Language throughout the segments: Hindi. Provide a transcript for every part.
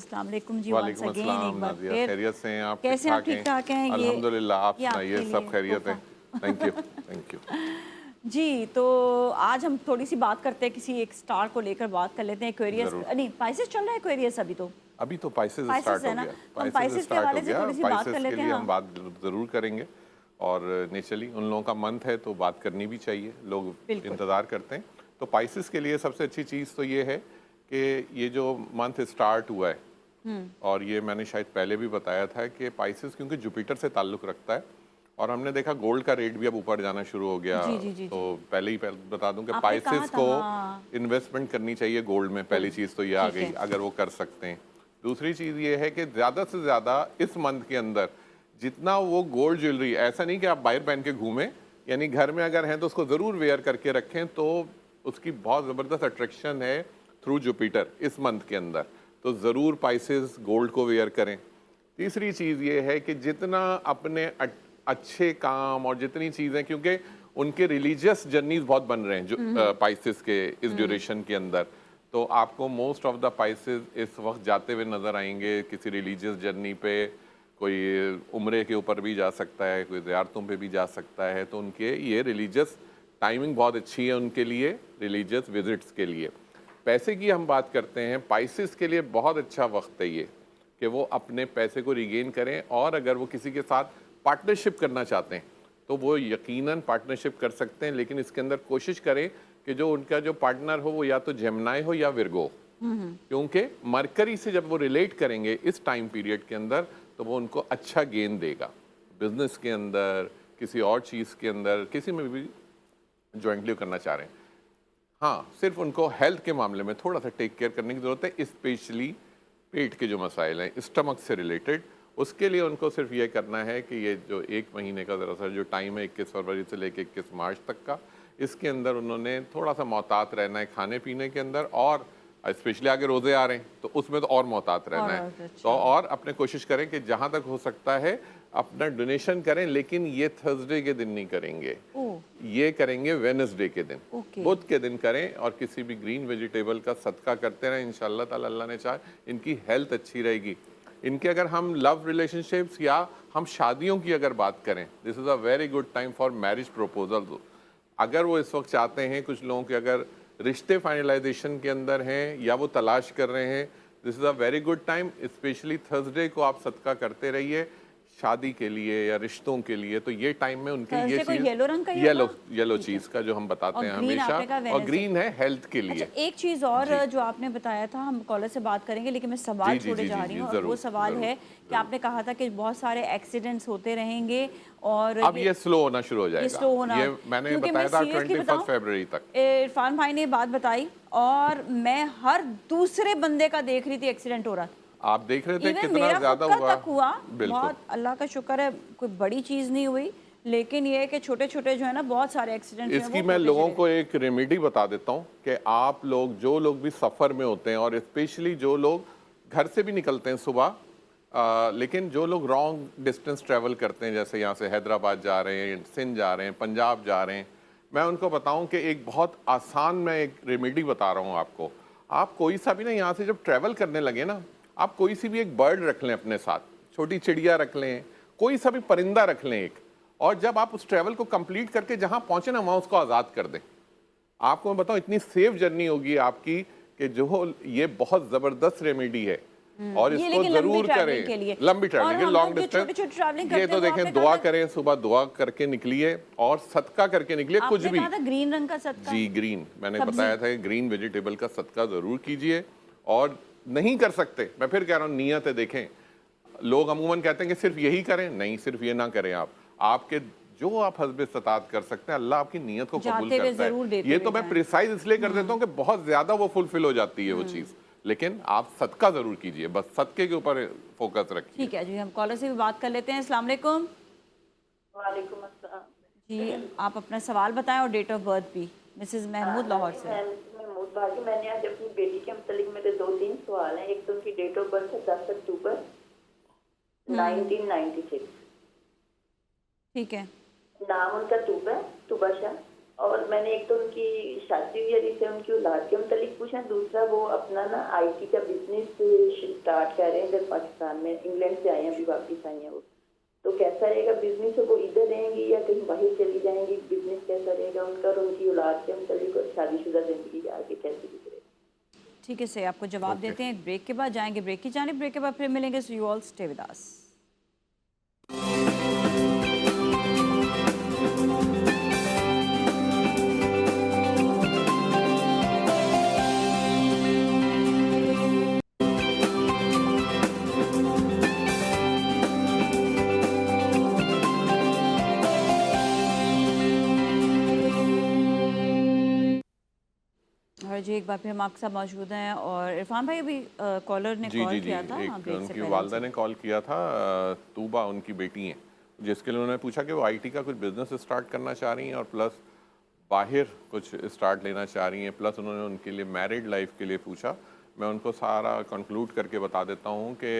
अस्सलाम वालेकुम जी। वालेकुम वंस अगेन अस्सलाम एक बार नाज़िया, फिर खैरियत से हैं आप? कैसे आप ठीक ठाक हैं? अल्हम्दुलिल्लाह, आप ये सुनाइए, आपके सब लिए खैरियत है? तोहफा। Thank you, thank you. जी, तो आज हम थोड़ी सी बात करते हैं, किसी एक स्टार को लेकर बात कर लेते हैं। एक्वेरियस ज़रूर। नहीं, पाइसेस चल रहा है एक्वेरियस अभी तो। अभी तो पाइसेस पाइसेस स्टार्ट है हो ना, गया, तो हम पाइसेस पाइसेस के स्टार्ट हो हवाले से गया। थोड़ी सी बात कर पाइसेस के लेते हैं। लिए हम हाँ, बात ज़रूर करेंगे और नेचुरली उन लोगों का मंथ है तो बात करनी भी चाहिए, लोग बिल्कुल। इंतज़ार करते हैं। तो पाइसेस के लिए सबसे अच्छी चीज़ तो ये है कि ये जो मंथ स्टार्ट हुआ है और ये मैंने शायद पहले भी बताया था कि पाइसेस क्योंकि जुपिटर से ताल्लुक़ रखता है और हमने देखा गोल्ड का रेट भी अब ऊपर जाना शुरू हो गया। जी जी जी तो जी, पहले ही बता दूं कि आपने कहा पाइसेस था। को हाँ, इन्वेस्टमेंट करनी चाहिए गोल्ड में, पहली चीज़ तो ये आ ठीक गई है। अगर वो कर सकते हैं। दूसरी चीज़ ये है कि ज़्यादा से ज़्यादा इस मंथ के अंदर जितना वो गोल्ड ज्वेलरी, ऐसा नहीं कि आप बाहर पहन के घूमें, यानी घर में अगर हैं तो उसको ज़रूर वेयर करके रखें, तो उसकी बहुत ज़बरदस्त अट्रैक्शन है थ्रू जुपिटर इस मंथ के अंदर। तो ज़रूर पाइसेस गोल्ड को वेयर करें। तीसरी चीज़ ये है कि जितना अपने अच्छे काम और जितनी चीज़ें, क्योंकि उनके रिलीजियस जर्नीज बहुत बन रहे हैं जो पाइसेस के इस ड्यूरेशन के अंदर, तो आपको मोस्ट ऑफ द पाइसेस इस वक्त जाते हुए नज़र आएंगे किसी रिलीजियस जर्नी पे। कोई उम्रे के ऊपर भी जा सकता है, कोई ज़ियारतों पे भी जा सकता है। तो उनके ये रिलीजियस टाइमिंग बहुत अच्छी है उनके लिए, रिलीजियस विजिट्स के लिए। पैसे की हम बात करते हैं, पाइसेस के लिए बहुत अच्छा वक्त है ये कि वो अपने पैसे को रिगेन करें, और अगर वो किसी के साथ पार्टनरशिप करना चाहते हैं तो वो यकीनन पार्टनरशिप कर सकते हैं, लेकिन इसके अंदर कोशिश करें कि जो उनका जो पार्टनर हो वो या तो जेमिनी हो या विर्गो, क्योंकि मरकरी से जब वो रिलेट करेंगे इस टाइम पीरियड के अंदर तो वो उनको अच्छा गेन देगा बिजनेस के अंदर, किसी और चीज़ के अंदर, किसी में भी ज्वाइंटली करना चाह रहे हैं। हाँ, सिर्फ उनको हेल्थ के मामले में थोड़ा सा टेक केयर करने की ज़रूरत है, स्पेशली पेट के जो मसाइल हैं स्टमक से रिलेटेड। उसके लिए उनको सिर्फ ये करना है कि ये जो 1 महीने का दरअसल जो टाइम है 21 फरवरी से लेकर 21 मार्च तक का, इसके अंदर उन्होंने थोड़ा सा मोहतात रहना है खाने पीने के अंदर, और स्पेशली आगे रोज़े आ रहे हैं तो उसमें तो और मोहतात रहना है। तो और अपने कोशिश करें कि जहाँ तक हो सकता है अपना डोनेशन करें, लेकिन ये थर्सडे के दिन नहीं करेंगे, ये करेंगे वेडनेसडे के दिन, बुध के दिन करें, और किसी भी ग्रीन वेजिटेबल का सदका करते रहें। इंशाल्लाह ताला अल्लाह ने चाहे इनकी हेल्थ अच्छी रहेगी। इनके अगर हम लव रिलेशनशिप्स या हम शादियों की अगर बात करें, this is a very good time for marriage proposal. अगर वो इस वक्त चाहते हैं, कुछ लोगों के अगर रिश्ते फाइनलाइजेशन के अंदर हैं या वो तलाश कर रहे हैं, this is a very good time. Specially Thursday को आप सदका करते रहिए शादी के लिए या रिश्तों के लिए। तो ये टाइम में उनके ये चीज येलो रंग का येलो चीज का जो हम बताते हैं हमेशा, और ग्रीन है हेल्थ के लिए। अच्छा, एक चीज़ और जो आपने बताया था, हम कॉलर से बात करेंगे, लेकिन मैं सवाल छोड़े जा रही हूँ, और वो सवाल है कि आपने कहा था कि बहुत सारे एक्सीडेंट्स होते रहेंगे और अब ये स्लो होना शुरू हो जाएगा। ये स्लो होना, ये मैंने बताया था 21 फरवरी तक। इरफान भाई ने बात बताई और मैं हर दूसरे बंदे का देख रही थी एक्सीडेंट हो रहा था। आप देख रहे थे कितना मेरा ज्यादा हुआ। बहुत अल्लाह का शुक्र है, कोई बड़ी चीज़ नहीं हुई, लेकिन ये है कि छोटे छोटे जो है ना बहुत सारे एक्सीडेंट। इसकी मैं लोगों को एक रेमेडी बता देता हूँ कि आप लोग जो लोग भी सफ़र में होते हैं, और स्पेशली जो लोग घर से भी निकलते हैं सुबह, लेकिन जो लोग लॉन्ग डिस्टेंस ट्रैवल करते हैं, जैसे यहाँ से हैदराबाद जा रहे हैं, सिंध जा रहे हैं, पंजाब जा रहे हैं, मैं उनको बताऊँ कि एक बहुत आसान मैं एक रेमेडी बता रहा हूँ आपको। आप कोई सा भी ना यहाँ से जब ट्रैवल करने लगे ना, आप कोई सी भी एक बर्ड रख लें अपने साथ, छोटी चिड़िया रख लें, कोई सा भी परिंदा रख लें एक, और जब आप उस ट्रैवल को कंप्लीट करके जहां पहुंचे ना वहां उसको आज़ाद कर दें। आपको मैं बताऊं इतनी सेफ जर्नी होगी आपकी कि जो ये बहुत ज़बरदस्त रेमेडी है, और इसको ज़रूर करें। लंबी ट्रैवलिंग के लॉन्ग डिस्टेंस, ये तो देखें, दुआ करें, सुबह दुआ करके निकलिए और सदका करके निकलिए। कुछ भी ग्रीन रंग का सदका, जी ग्रीन, मैंने बताया था ग्रीन वेजिटेबल का सदका ज़रूर कीजिए। और नहीं कर सकते, मैं फिर कह रहा हूँ, नियत है। देखें, लोग अमूमन कहते हैं कि सिर्फ यही करें, नहीं, सिर्फ ये ना करें। आपके जो आप हस्ब इस्तात कर सकते हैं, अल्लाह आपकी नियत को कबूल करता है। ये तो मैं प्रिसाइज इसलिए कर देता हूँ कि बहुत ज्यादा वो फुलफिल हो जाती है वो चीज़, लेकिन आप सदका जरूर कीजिए, बस सदके के ऊपर फोकस रखिए। ठीक है जी, हम कॉलर से भी बात कर लेते हैं। अस्सलाम वालेकुम। वालेकुम अस्सलाम जी, आप अपना सवाल बताएं और डेट ऑफ बर्थ भी। मिसेस महमूद लाहौर से। महमूद भाभी, मैंने आज अपनी बेटी के मतलब मेरे 2-3 सवाल हैं। एक तो उनकी डेट ऑफ बर्थ है 10 अक्टूबर 1996। ठीक है। नाम उनका तुबा शाह। और मैंने एक तो उनकी शादी हुई है जिससे उनकी औलाद के मुतालिक पूछा, दूसरा वो अपना ना IT का बिजनेस स्टार्ट कर रहे हैं इधर पाकिस्तान में, इंग्लैंड से आए हैं अभी, वापस आई हैं वो। तो कैसा रहेगा बिजनेस, वो इधर रहेंगी या कहीं बाहर चली जाएंगी, बिजनेस कैसा रहेगा उनका और उनकी औलाद के मुतालिक और शादीशुदा जिंदगी आगे कैसी गुजरेगी। ठीक है सर, आपको जवाब देते हैं। ब्रेक के बाद जाएंगे ब्रेक की जानिब, ब्रेक के बाद फिर मिलेंगे। So you all stay with us. और जी एक बार फिर हम आपके साथ मौजूद हैं। और इरफान भाई, अभी कॉलर ने कॉल किया था एक ब्रेक से उनकी पहले वालदा ने कॉल किया था, तूबा उनकी बेटी हैं, जिसके लिए उन्होंने पूछा कि वो IT का कुछ बिजनेस स्टार्ट करना चाह रही हैं और प्लस बाहर कुछ स्टार्ट लेना चाह रही हैं, प्लस उन्होंने उनके लिए मैरिड लाइफ के लिए पूछा। मैं उनको सारा कंक्लूड करके बता देता हूँ कि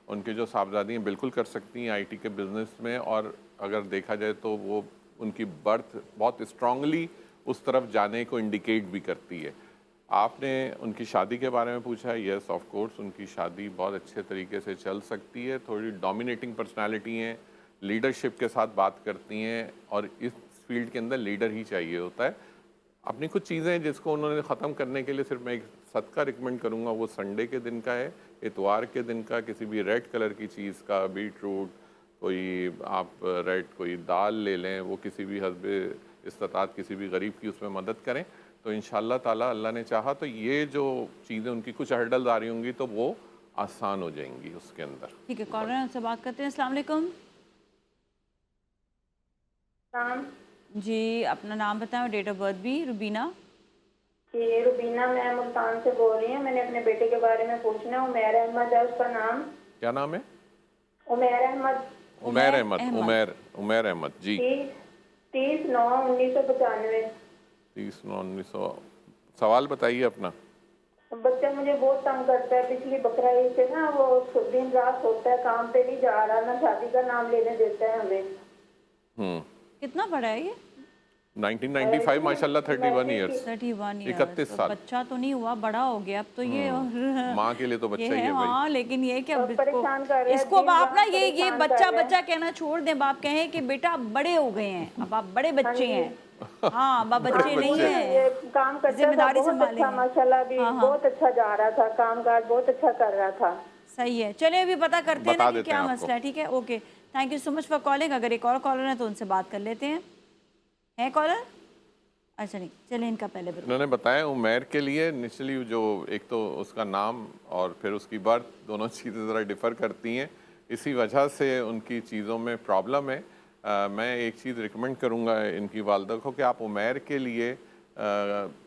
उनके जो साहबजादी हैं बिल्कुल कर सकती हैं IT के बिज़नेस में, और अगर देखा जाए तो वो उनकी बर्थ बहुत स्ट्रांगली उस तरफ जाने को इंडिकेट भी करती है। आपने उनकी शादी के बारे में पूछा, यस ऑफ कोर्स उनकी शादी बहुत अच्छे तरीके से चल सकती है। थोड़ी डोमिनेटिंग पर्सनालिटी हैं, लीडरशिप के साथ बात करती हैं, और इस फील्ड के अंदर लीडर ही चाहिए होता है। अपनी कुछ चीज़ें जिसको उन्होंने ख़त्म करने के लिए सिर्फ मैं एक सदका रिकमेंड करूँगा, वो संडे के दिन का है, इतवार के दिन का किसी भी रेड कलर की चीज़ का, बीट रूट, कोई आप रेड कोई दाल ले लें, वो किसी भी हस्बे इस्तात किसी भी गरीब की उसमें मदद करें, तो इंशाल्लाह ताला अल्लाह ने चाहा तो ये जो चीज़ें उनकी कुछ हर्डल्स आ रही होंगी तो वो आसान हो जाएंगी उसके अंदर। ठीक है, कॉलर हमसे बात करते हैं। अस्सलाम वालेकुम जी, अपना नाम बताएं और डेट ऑफ बर्थ भी। रुबीना जी, रुबीना, मैं मुल्तान से बोल रही हूँ। मैंने अपने बेटे के बारे में पूछना है। उमैर अहमद है उसका नाम। क्या नाम है? उमैर अहमद। उमैर अहमद। उमैर अहमद जी। 30/9/1995। 30/9/1900। सवाल बताइए अपना। बच्चा मुझे बहुत तंग करता है। पिछली बकरा ईद से ना वो दिन रात सोता है, काम पे नहीं जा रहा, ना शादी का नाम लेने देता है हमें। कितना बड़ा है ये? 1995 माशाल्लाह 31 ईयर्स। 31 31 साल। बच्चा तो नहीं हुआ, बड़ा हो गया अब तो ये। और माँ के लिए तो बच्चा ही है भाई। हाँ, लेकिन ये कि अब परेशान कर रहे हैं, इसको अब आप ना ये परेशान बच्चा कर रहे हैं। बच्चा कहना छोड़ दें। बाप कहें कि बेटा आप बड़े हो गए हैं, अब आप बड़े बच्चे हैं। हाँ, बाप बच्चे नहीं ये है, काम करता था, जिम्मेदारी बहुत अच्छा संभालेंगे। माशाल्लाह भी बहुत अच्छा जा रहा था, कामकाज बहुत अच्छा कर रहा था। सही है, चलिए अभी पता करते हैं बता ना कि देते क्या हैं मसला है। ठीक है, okay, thank you so much for calling. अगर एक और कॉलर है तो उनसे बात कर लेते हैं। है कॉलर? अच्छा नहीं, चलिए इनका पहले बताओ। उन्होंने बताया उमैर के लिए निचली जो एक तो उसका नाम और फिर उसकी बर्थ, दोनों चीज़ें ज़रा डिफ़र करती हैं, इसी वजह से उनकी चीज़ों में प्रॉब्लम है। मैं एक चीज़ रिकमेंड करूँगा इनकी वालदा को कि आप उमैर के लिए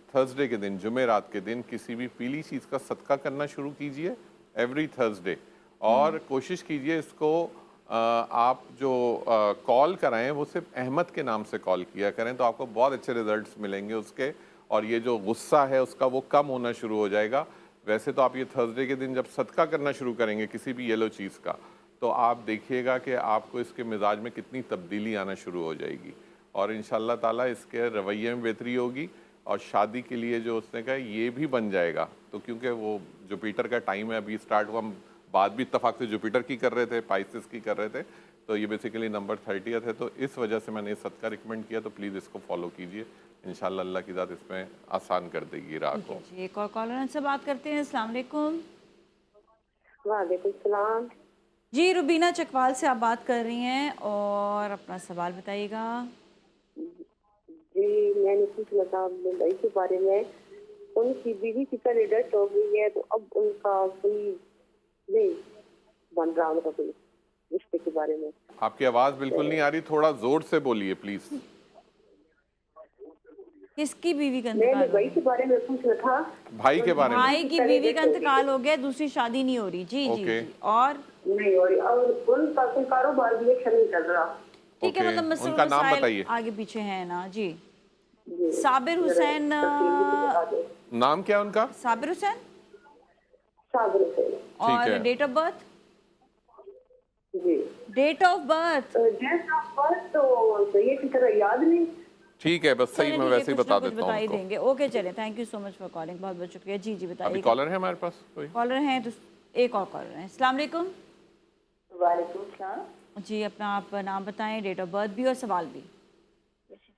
थर्सडे के दिन, जुमेरात के दिन किसी भी पीली चीज़ का सदका करना शुरू कीजिए एवरी थर्सडे, और कोशिश कीजिए इसको आप जो कॉल कराएं वो सिर्फ अहमद के नाम से कॉल किया करें, तो आपको बहुत अच्छे रिजल्ट्स मिलेंगे उसके, और ये जो गुस्सा है उसका वो कम होना शुरू हो जाएगा। वैसे तो आप ये थर्सडे के दिन जब सदका करना शुरू करेंगे किसी भी येलो चीज़ का, तो आप देखिएगा कि आपको इसके मिजाज में कितनी तब्दीली आना शुरू हो जाएगी, और इंशाल्लाह ताला इसके रवैये में बेहतरी होगी, और शादी के लिए जो उसने कहा ये भी बन जाएगा। तो क्योंकि वो जुपिटर का टाइम है अभी स्टार्ट हुआ, हम बात भी इत्तफाक से जुपिटर की कर रहे थे, पाइसेस की कर रहे थे, तो ये बेसिकली नंबर 30th है, तो इस वजह से मैंने ये सदका रिकमेंड किया। तो प्लीज़ इसको फॉलो कीजिए, इंशाल्लाह अल्लाह की ज़ात इसमें आसान कर देगी राह को। जी, एक और कॉलर से बात करते हैं। अस्सलाम वालेकुम। वालेकुम सलाम। जी, रुबीना चकवाल से आप बात कर रही हैं और अपना सवाल बताइएगा। जी, मैंने पूछना था अपने भाई के बारे में। उनकी बीवी की पहले डेथ हो गई है, तो अब उनका कोई नहीं बन रहा, उनका कोई रिश्ते के बारे में। आपकी आवाज़ बिल्कुल नहीं आ रही, थोड़ा ज़ोर से बोलिए प्लीज़। किसकी बीवी का मैंने इंतकाल हो भाई के गया? बारे में पूछना था। भाई के बारे में? भाई की बीवी का इंतकाल हो गया, दूसरी शादी नहीं हो रही। जी जी ओके। जी, और नहीं हो रही, और उनका कोई कारोबार भी अच्छा नहीं चल रहा। ठीक है, ओके, मतलब मसले उनका नाम मसाइल बताइए। आगे पीछे है ना। जी, जी, साबिर हुसैन। नाम क्या है उनका? साबिर हुसैन। साबिर हुसैन। और है। Date of birth? जी, date of birth date of birth तो ये की तरह याद नहीं। ठीक है, बस सही चलें, मैं ठीक है, वैसे ही कुछ ना बता कुछ देता बता ही हूँ उनको। देंगे। ओके चलें, thank you so much for calling, बहुत बहुत शुक्रिया। जी जी अभी बताइए। कॉलर है हमारे पास कोई? कॉलर हैं तो एक और कॉलर हैं। अस्सलाम वालेकुम। वालेकुम सलाम। जी अपना आप नाम बताएं, डेट ऑफ बर्थ भी और सवाल भी।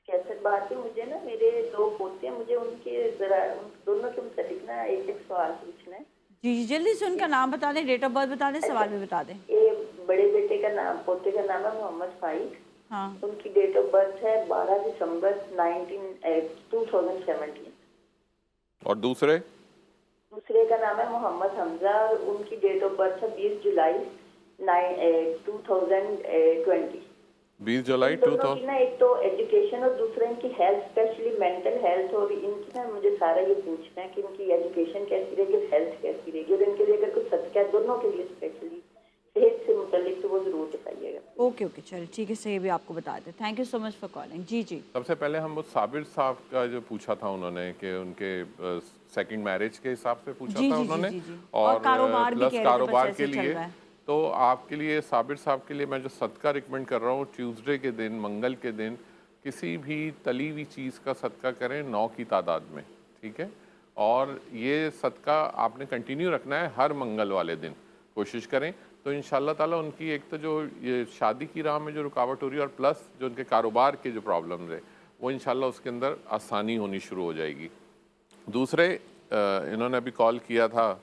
कैसे बात है, मुझे ना मेरे 2 पोते हैं, मुझे उनके जरा उन दोनों के मुताबिक ना एक सवाल पूछना है। जी जी जल्दी से उनका नाम बता दें, डेट ऑफ बर्थ बता दें, सवाल भी बता दें। ये बड़े बेटे का नाम, पोते का नाम है मोहम्मद फाइक। हाँ। उनकी डेट ऑफ बर्थ है 12 दिसंबर 2017। और दूसरे? दूसरे का नाम है मोहम्मद हमजा और उनकी डेट ऑफ बर्थ है 20 जुलाई 2020। 20 जुलाई इन दोनों 2000। की ना एक तो एजुकेशन और दूसरा इनकी हेल्थ, स्पेशली मेंटल हेल्थ। और इनकी ना मुझे सारा ये पूछना है कि इनकी एजुकेशन कैसी रहेगी, हेल्थ कैसी रहेगी, और इनके लिए अगर कुछ सदका है दोनों के लिए, स्पेशली सेहत से मुतालिक, तो वो जरूर बताइएगा। ओके ओके चलिए ठीक है, सही भी आपको बता दें। Thank you so much for calling. जी जी सबसे पहले हम वो साबिर साहब का जो पूछा था उन्होंने कि उनके सेकंड मैरिज के हिसाब से पूछा जी था जी उन्होंने, जी जी जी। और कारोबार भी प्लस कह रहे थे, बस कारोबार ऐसे के चल लिए। रहा है। तो आपके लिए साबिर साहब के लिए मैं जो सदका रिकमेंड कर रहा हूँ, ट्यूसडे के दिन, मंगल के दिन किसी भी तली हुई चीज़ का सदका करें 9 की तादाद में, ठीक है। और ये सदका आपने कंटिन्यू रखना है हर मंगल वाले दिन, कोशिश करें तो इंशाल्लाह ताला उनकी एक तो जो ये शादी की राह में जो रुकावट हो रही है और प्लस जो उनके कारोबार के जो प्रॉब्लम्स है वो इंशाल्लाह उसके अंदर आसानी होनी शुरू हो जाएगी। दूसरे इन्होंने अभी कॉल किया था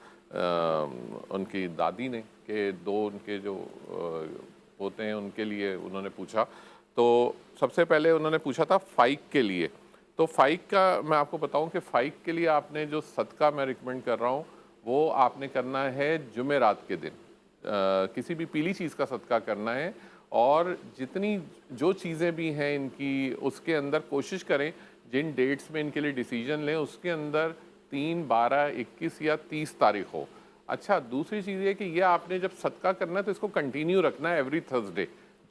उनकी दादी ने कि 2 उनके जो पोते हैं उनके लिए उन्होंने पूछा। तो सबसे पहले उन्होंने पूछा था फाइक के लिए। तो फाइक का मैं आपको बताऊं कि फाइक के लिए आपने जो सदका मैं रिकमेंड कर रहा हूं वो आपने करना है जुमेरात के दिन। किसी भी पीली चीज़ का सदका करना है, और जितनी जो चीज़ें भी हैं इनकी उसके अंदर कोशिश करें जिन डेट्स में इनके लिए डिसीजन लें उसके अंदर 3, 12, 21 या 30 तारीख हो। अच्छा, दूसरी चीज़ ये कि ये आपने जब सदका करना है तो इसको कंटिन्यू रखना है एवरी थर्सडे।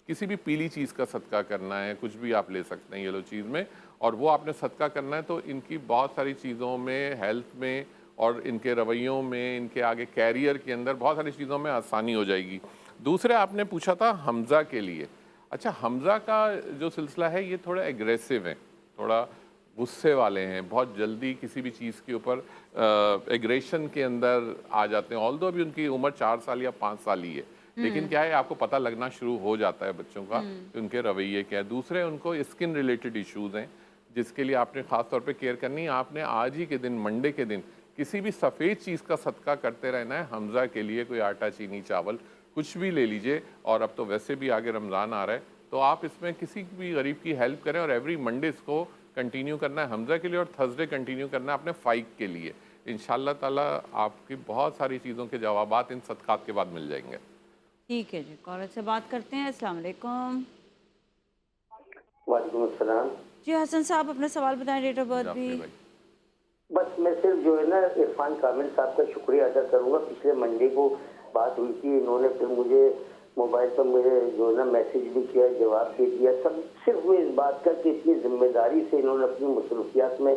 किसी भी पीली चीज़ का सदका करना है, कुछ भी आप ले सकते हैं येलो चीज़ में, और वो आपने सदका करना है तो इनकी बहुत सारी चीज़ों में, हेल्थ में और इनके रवैयों में, इनके आगे कैरियर के अंदर बहुत सारी चीज़ों में आसानी हो जाएगी। दूसरे आपने पूछा था हमज़ा के लिए। अच्छा, हमज़ा का जो सिलसिला है ये थोड़ा एग्रेसिव है, थोड़ा गुस्से वाले हैं, बहुत जल्दी किसी भी चीज़ के ऊपर एग्रेशन के अंदर आ जाते हैं। ऑल्दो अभी उनकी उम्र 4 साल या 5 साल ही है, लेकिन क्या है आपको पता लगना शुरू हो जाता है बच्चों का कि उनके रवैये क्या है। दूसरे उनको स्किन रिलेटेड इश्यूज़ हैं जिसके लिए आपने ख़ास तौर पे केयर करनी है। आपने आज ही के दिन, मंडे के दिन, किसी भी सफ़ेद चीज़ का सदका करते रहना है हमज़ा के लिए। कोई आटा, चीनी, चावल कुछ भी ले लीजिए। और अब तो वैसे भी आगे रमज़ान आ रहा है तो आप इसमें किसी भी गरीब की हेल्प करें, और एवरी मंडे इसको कंटिन्यू करना है हमज़ा के लिए, और थर्सडे कंटिन्यू करना है अपने फाइक के लिए। इंशाल्लाह ताला आपकी बहुत सारी चीज़ों के जवाबात इन सदकात के बाद मिल जाएंगे। ठीक है जी, कॉलर से बात करते हैं। अस्सलाम वालेकुम। वालेकुम अस्सलाम। जी हसन साहब अपना सवाल बताएं, डेट ऑफ बर्थ भी। भाई बस मैं सिर्फ जो है ना इरफान कामिल साहब का शुक्रिया अदा करूंगा। पिछले मंडे को बात हुई थी, इन्होंने फिर मुझे मोबाइल पर मेरे जो है ना मैसेज भी किया, जवाब दे दिया। सब सिर्फ वो इस बात का कि इतनी जिम्मेदारी से इन्होंने अपनी मसरूफियात में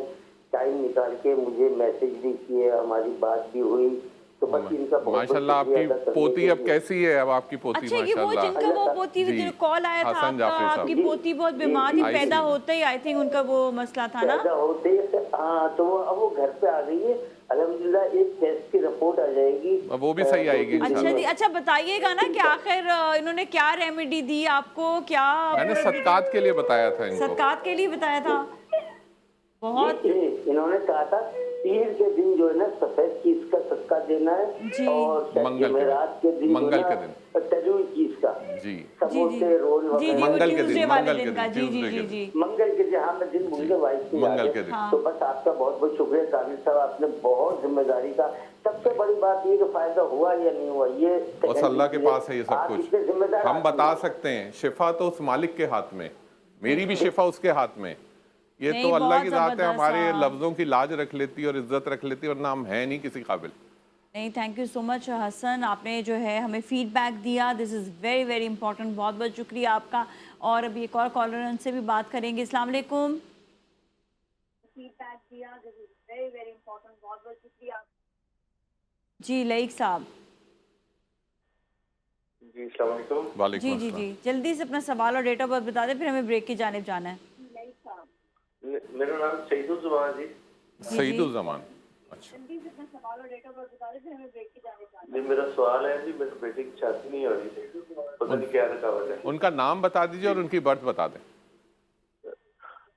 टाइम निकाल के मुझे मैसेज भी किए, हमारी बात भी हुई। तो बस इनका बहुत माशाल्लाह आपकी पोती अब कैसी है? अब आपकी पोती अच्छा, ये वो माशाल्लाह जिनका वो पोती जी, जो कॉल आया था हसन आपका, जाफरी साहब। आपकी पोती बहुत बीमार थी, पैदा होते ही आई थिंक उनका वो मसला था ना। पैदा होते ही हाँ, तो वो अब वो घर पे आ गई है अल्हम्दुलिल्लाह। एक टेस्ट की रिपोर्ट आ जाएगी, अब वो भी सही आएगी अच्छा इंशाल्लाह। जी, अच्छा बताइएगा ना कि आखिर इन्होंने क्या रेमेडी दी आपको, क्या मैंने सदकात के लिए बताया था इनको। सदकात के लिए बताया था। बहुत इन्होंने कहा था पीर के दिन जो है ना सफेद चीज का सदका देना जी। है, और मंगल जुमेरात के दिन मंगल के दिन तजवी चीज का जी समोसे, रोल जी जी, मंगल के दिन, ट्यूसडे वाले मंगल के दिन का। दिन, जी जी ट्यूसडे जी के जी मंगल के दिन। हाँ, मैं दिन भूल गया, वाइफ की मंगल याद के है। दिन। हाँ। तो बस आपका बहुत बहुत शुक्रिया कामिल साहब, आपने बहुत जिम्मेदारी का। सबसे बड़ी बात ये कि फायदा हुआ या नहीं हुआ ये बस अल्लाह के पास है ये सब आप कुछ। इतने जिम्मेदार हम आदमी बता हैं। सकते हैं, शिफा तो उस मालिक के हाथ में, मेरी भी शिफा उसके हाथ में। ये नहीं, तो अल्लाह बहुत की जात है, ज़बरदस्त, हमारे हाँ। लफ्ज़ों की लाज रख लेती और इज्जत रख लेती, वरना हम हैं नहीं किसी काबिल। नहीं, thank you so much Hasan, आपने जो है हमें फीडबैक दिया, this is very very important. बहुत बहुत शुक्रिया आपका। और अभी एक और कॉलर है, उनसे भी बात करेंगे। अस्सलाम वालेकुम। फीडबैक दिया, this is very very important. बहुत बहुत शुक्रिया। जी लईक साहब। जी अस्सलाम वालेकुम। वालेकुम जी जी अस्सलाम। जी, जल्दी से अपना सवाल और डेट ऑफ बर्थ बता दें, फिर हमें ब्रेक की जानिब जाना है। मेरा नाम सईदुज़्ज़मान जी। सईदुज़्ज़मान, अच्छा। जी मेरा सवाल है जी, मेरे बेटे की शादी नहीं हो रही थी, पता नहीं क्या रुकावट है। उनका नाम बता दीजिए और उनकी बर्थ बता दें।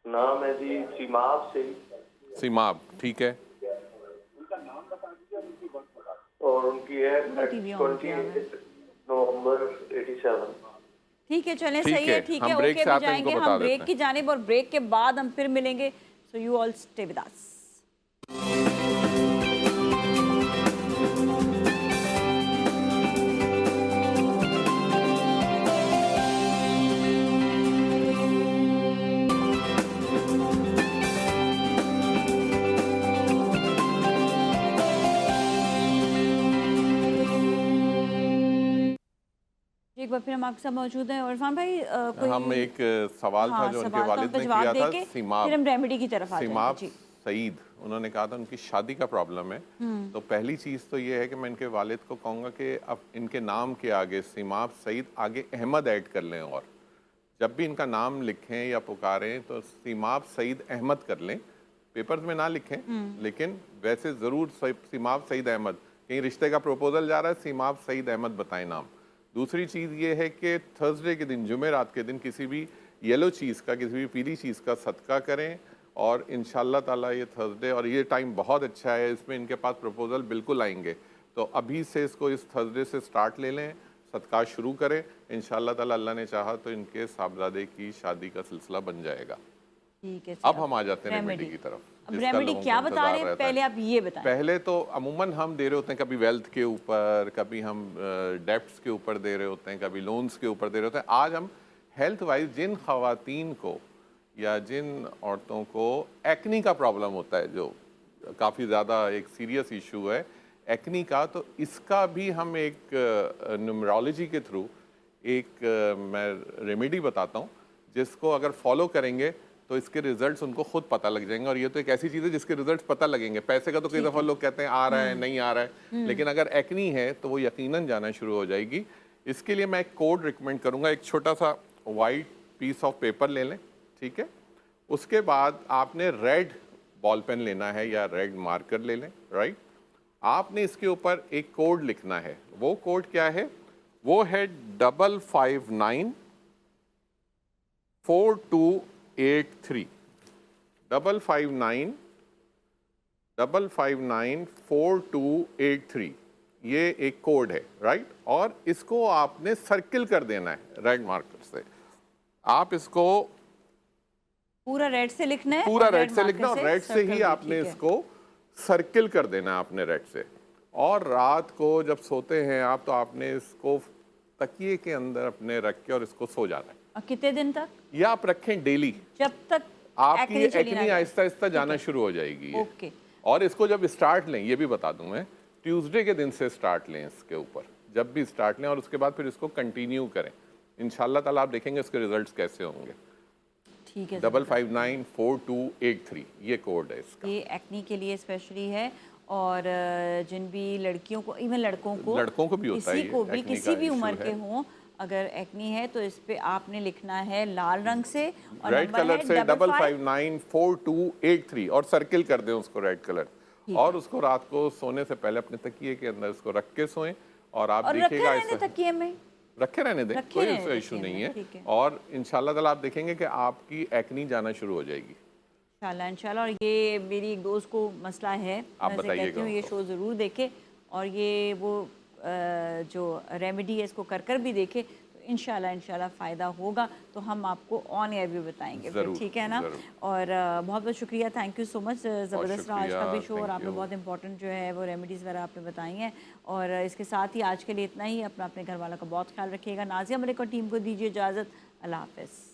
नाम है जी सीमाब से, सीमाब, ठीक है। और उनकी है पूरा टीवी ऑन किया हुआ है। 28 नवंबर 87। ठीक है, चलें, ठीक सही है, है, ठीक हम है, ब्रेक ओके से भी आते हैं, जाएंगे इनको बता हम ब्रेक देते की जानिब, और ब्रेक के बाद हम फिर मिलेंगे। So you all stay with us. एक बार फिर हम आपके साथ मौजूद हैं। और इरफान भाई कोई हम एक सवाल था हाँ, जो उनके सवाल था, वालिद उनका ने जवाब किया था, देके सीमाब, फिर हम रेमेडी की तरफ आ सीमाब जाएंगे। जी, सईद। उन्होंने कहा था उनकी शादी का प्रॉब्लम है। तो पहली चीज़ तो ये है कि मैं इनके वालिद को कहूँगा कि अब इनके नाम के आगे सीमाब सईद आगे अहमद ऐड कर लें, और जब भी इनका नाम लिखें या पुकारें तो सीमाब सईद अहमद कर लें। पेपर्स में ना लिखें, लेकिन वैसे ज़रूर सीमाब सईद अहमद, कहीं रिश्ते का प्रपोजल जा रहा है, सीमाब सईद अहमद बताएं नाम। दूसरी चीज़ ये है कि थर्सडे के दिन, जुमेरात के दिन, किसी भी येलो चीज़ का, किसी भी पीली चीज़ का सदका करें, और इंशाल्लाह ताला ये थर्सडे, और ये टाइम बहुत अच्छा है, इसमें इनके पास प्रपोजल बिल्कुल आएंगे। तो अभी से इसको इस थर्सडे से स्टार्ट ले लें, सदका शुरू करें, इंशाल्लाह ताला अल्लाह ने चाहा तो इनके साहबजादे की शादी का सिलसिला बन जाएगा। ठीक है। अब हम आ जाते हैं रेमेडी की तरफ। अब जिसका रेमेडी लोगों को क्या बता इंतजार रहे हैं, रहता है। पहले आप ये बताएं। पहले तो अमूमन हम दे रहे होते हैं कभी वेल्थ के ऊपर, कभी हम डेब्ट्स के ऊपर दे रहे होते हैं, कभी लोन्स के ऊपर दे रहे होते हैं। आज हम हेल्थ वाइज जिन खवातीन को या जिन औरतों को एक्नी का प्रॉब्लम होता है, जो काफ़ी ज़्यादा एक सीरियस इशू है एक्नी का, तो इसका भी हम एक न्यूमरोलॉजी के थ्रू एक मैं रेमेडी बताता हूँ, जिसको अगर फॉलो करेंगे तो इसके रिजल्ट्स उनको खुद पता लग जाएंगे। और ये तो एक ऐसी चीज़ है जिसके रिजल्ट्स पता लगेंगे। पैसे का तो कई दफ़ा लोग कहते हैं आ रहा है, नहीं आ रहा है, लेकिन अगर एक्नी है तो वो यकीनन जाना शुरू हो जाएगी। इसके लिए मैं एक कोड रिकमेंड करूँगा। एक छोटा सा वाइट पीस ऑफ पेपर ले लें, ठीक है। उसके बाद आपने रेड बॉल पेन लेना है या रेड मार्कर ले लें, राइट। आपने इसके ऊपर एक कोड लिखना है। वो कोड क्या है? वो है 559 4283, 559 4283। ये एक कोड है, राइट। और इसको आपने सर्किल कर देना है रेड मार्कर से। आप इसको पूरा रेड से लिखना है, पूरा और रेड से लिखना, और रेड से सर्कल ही भी, आपने ठीक है। इसको सर्किल कर देना है आपने रेड से। और रात को जब सोते हैं आप, तो आपने इसको तकिए के अंदर अपने रख के और इसको सो जाना है। और कितने दिन तक? ये आप रखें डेली, जब तक आपकी acne चली ना एक्नी जाए। आहिस्ता आहिस्ता जाना शुरू हो जाएगी ये। ओके। और इसको जब स्टार्ट लें, ये भी बता दूं मैं, ट्यूसडे के दिन से स्टार्ट लें इसके ऊपर, जब भी स्टार्ट लें, और उसके बाद फिर इसको कंटिन्यू करें। इंशाल्लाह ताला आप देखेंगे इसके रिजल्ट्स कैसे होंगे। ठीक है। 559 4283 ये कोड है इसका। ये एक्नी के लिए स्पेशली है, और जिन भी लड़कियों को, इवन लड़कों को भी होता है किसी ये, को भी, एक्ने किसी का भी issue उम्र है। के हों, अगर एक्नी है तो इस पे आपने लिखना है लाल रंग से, और रेड नंबर कलर है से 55 559 4283, और सर्किल कर दें उसको रेड कलर। और उसको रात को सोने से पहले अपने तकिए के अंदर इसको रख के सोएं, और आप और रखे देखिएगा रहने तकिए में, रखे रहने दें, रखे कोई रहने उसका इशू तकिए नहीं में, ठीक है। है। और इंशाल्लाह ताला आप देखेंगे कि आपकी एक्नी जाना शुरू हो जाएगी इंशाल्लाह। और ये मेरी एक दोस्त को मसला है, आप मैं उसे बताइएगा कहती हूँ ये उनको। शो ज़रूर देखे, और ये वो जो रेमेडी है इसको कर भी देखे, तो इंशाल्लाह फ़ायदा होगा। तो हम आपको ऑन एयर भी बताएंगे फिर, ठीक है ना। और बहुत बहुत शुक्रिया, थैंक यू सो मच। ज़बरदस्त रहा आज का भी शो, और आपने बहुत इंपॉर्टेंट जो है वो रेमेडीज़ वगैरह आपने बताई हैं। और इसके साथ ही आज के लिए इतना ही। अपने घर वालों का बहुत ख्याल रखिएगा। नाज़िया मलिक और टीम को दीजिए इजाज़त। अल्लाह हाफ़िज़।